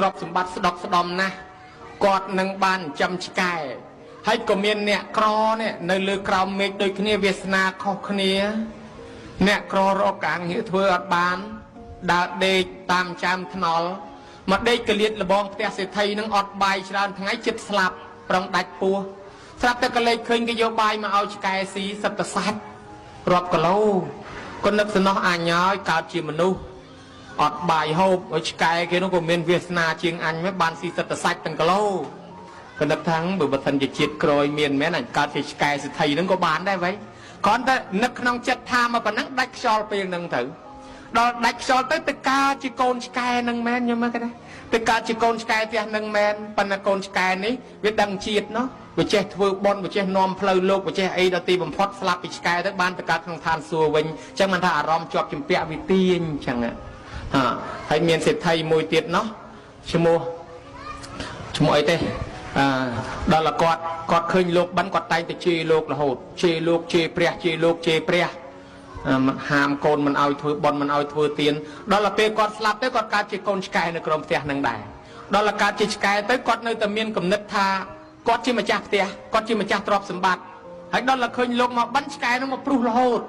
ទ្រព្យសម្បត្តិស្ដុកស្ដំណាស់គាត់នឹងបានចំឆ្កែហើយក៏មានអ្នកក្រនេះនៅលើក្រោមមេឃដូចគ្នាវាសនាខុសគ្នាអ្នកក្ររកការងារធ្វើអត់បានដើរដេកតាមចាមថ្នល់មកដេកកលៀតលបងផ្ទះសេដ្ឋីនឹងអត់បាយច្រើនថ្ងៃចិត្តស្លាប់ប្រងដាច់ពោះស្រាប់តែកលេចឃើញគេយកបាយមកឲ្យឆ្កែស៊ីសិតតសាច់រាប់គីឡូក៏នឹកសំណោះអញហើយកើតជាមនុស្សអត់បាយហូបឲ្យឆ្កែគេនោះក៏មានវាសនាជាងអញមិនបានស៊ីសិតតសាច់ទាំងគីឡូក៏នឹកថាបើបើមិនជាជាតិក្រោយមានមែនអញកើតជាឆ្កែសេដ្ឋីនឹងក៏បានដែរវ៉ៃគ្រាន់តែនឹកក្នុងចិត្តថាមកប៉ុណ្ណឹងដាច់ខ្យល់ពេលហ្នឹងទៅដល់ដាច់ខ្យល់ទៅកើតជាកូនឆ្កែនឹងមែនយល់មើលគេណាទៅកើតជាកូនឆ្កែផ្ទះនឹងមែនប៉ុន្តែកូនឆ្កែនេះវាដឹងជាតិណោះវាចេះធ្វើបន់វាចេះនាំផ្លូវលោកវាចេះអីដល់ទីបំផុតស្លាប់ពីឆ្កែទៅបានទៅកើតក្នុងឋានសួគ៌វិញអញ្ចឹងមិនថាអារម្មណ៍ជាប់ជំពាក់វិទាញអញ្ចឹងហើយមានសេដ្ឋីមួយទៀតណោះឈ្មោះអីទេដល់គាត់ឃើញលោកបិណ្ឌគាត់តែងតែជេរលោករហូតជេរលោកជេរព្រះជេរលោកជេរព្រះហាមកូនមិនឲ្យធ្វើបន់មិនឲ្យធ្វើទានដល់ពេលគាត់ស្លាប់ទៅគាត់កើតជាកូនឆ្កែនៅក្រោមផ្ទះនឹងដែរដល់កើតជាឆ្កែទៅគាត់នៅតែមានគំនិតថាគាត់ជាម្ចាស់ផ្ទះគាត់ជាម្ចាស់ទ្រព្យសម្បត្តិហើយដល់ឃើញលោកមកបិណ្ឌឆ្កែនឹងមកព្រុសរហូត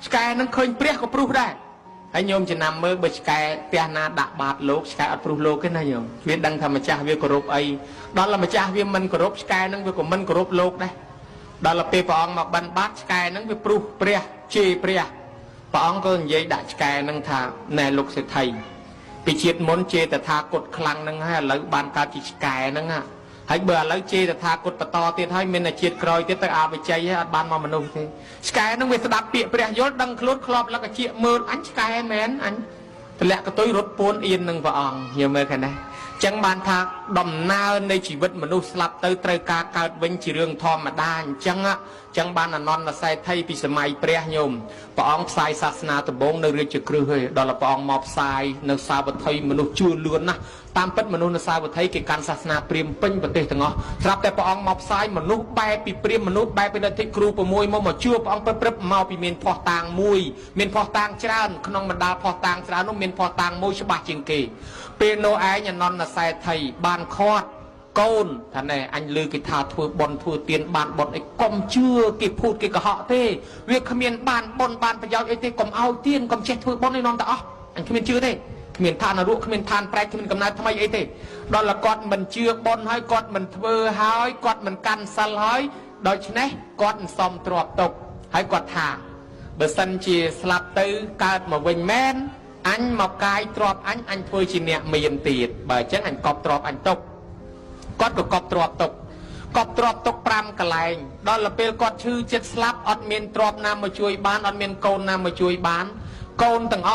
ឆ្កែនឹងឃើញព្រះក៏ព្រុសដែរហើយញោមចំណាំមើលបើឆ្កែផ្ទះណាដាក់បាតលោកឆ្កែអត់ព្រុសលោកទេណាញោមវាដឹងថាម្ចាស់វាគោរពអីដល់ម្ចាស់វាមិនគោរពឆ្កែនឹងវាក៏មិនគោរពលោកដែរដល់ពេលព្រះអង្គមកបិណ្ឌបាតឆ្កែនឹងវាព្រុសព្រះជេរព្រះអង្គក៏និយាយដាក់ឆ្កែនឹងថាណែលោកសេដ្ឋីពីជាតិមុនជេរតថាគតខ្លាំងនឹងហើយឥឡូវបានកើតជាឆ្កែនឹងហើយបើឥឡូវជេរតថាគតបន្តទៀតហើយមានតែជាតិក្រោយទៀតទៅអវិជ័យហើយអត់បានមកមនុស្សទេឆ្កែនឹងវាស្ដាប់ពាក្យព្រះយល់ដឹងខ្លួនធ្លាប់លកជាមើលអញឆ្កែមែនអញទម្លាក់កតុយរត់ពួនអៀននឹងព្រះអង្គយល់មើលឃើញណាចឹងបានថាដំណើរនៃជីវិតមនុស្សស្លាប់ទៅត្រូវការកើតវិញជារឿងធម្មតាអញ្ចឹងបានអនន្តសេដ្ឋីពីសម័យព្រះញោមព្រះអង្គផ្សាយសាសនាដំបូងនៅរាជក្រឹសហើយដល់ព្រះអង្គមកផ្សាយនៅសាវត្ថីមនុស្សជឿលឿនណាស់តាមពិតមនុស្សនៅសាវត្ថីគេកាន់សាសនាព្រាហ្មណ៍ពេញប្រទេសទាំងអស់ស្រាប់តែព្រះអង្គមកផ្សាយមនុស្សបែបពីព្រាហ្មណ៍មនុស្សបែបពីលទ្ធិគ្រូ6មកជួបព្រះអង្គព្រឹបមកពីមានភ័ស្តុតាងមួយមានភ័ស្តុតាងច្រើនក្នុងបណ្ដាភ័ស្តុតាងច្រើននោះមានភ័ស្តុតាងមួយច្បាស់ជាងគេពេលនោះឯងអនន្តសេដ្ឋីបានខាត់កូនថាណែអញលើគេថាធ្វើបន់ធ្វើទានបានបន់អីកុំជឿគេភូតគេកុហកទេវាគ្មានបានបន់បានប្រយោជន៍អីទេកុំឲ្យទានកុំចេះធ្វើបន់ឯនាំតែអស់អញគ្មានជឿទេគ្មានឋាននរកគ្មានឋានប្រែកគ្មានកំណើតថ្មីអីទេដល់គាត់មិនជឿបន់ហើយគាត់មិនធ្វើហើយគាត់មិនកាន់សិលហើយដូច្នេះគាត់មិនសមទ្របទុកហើយគាត់ថាបើសិនជាស្លាប់ទៅកើតមកវិញមែនអញមកកាយទ្របអញធ្វើជាអ្នកមានទៀតបើអញ្ចឹងអញកប់ទ្របអញទុកគាត់ក៏កប់ទ្របទុក5កន្លែងដល់ពេលគាត់ឈឺចិត្តស្លាប់អត់មានទ្របណាមកជួយបានអត់មានកូនណាមកជួយបានកូនទាំងអស់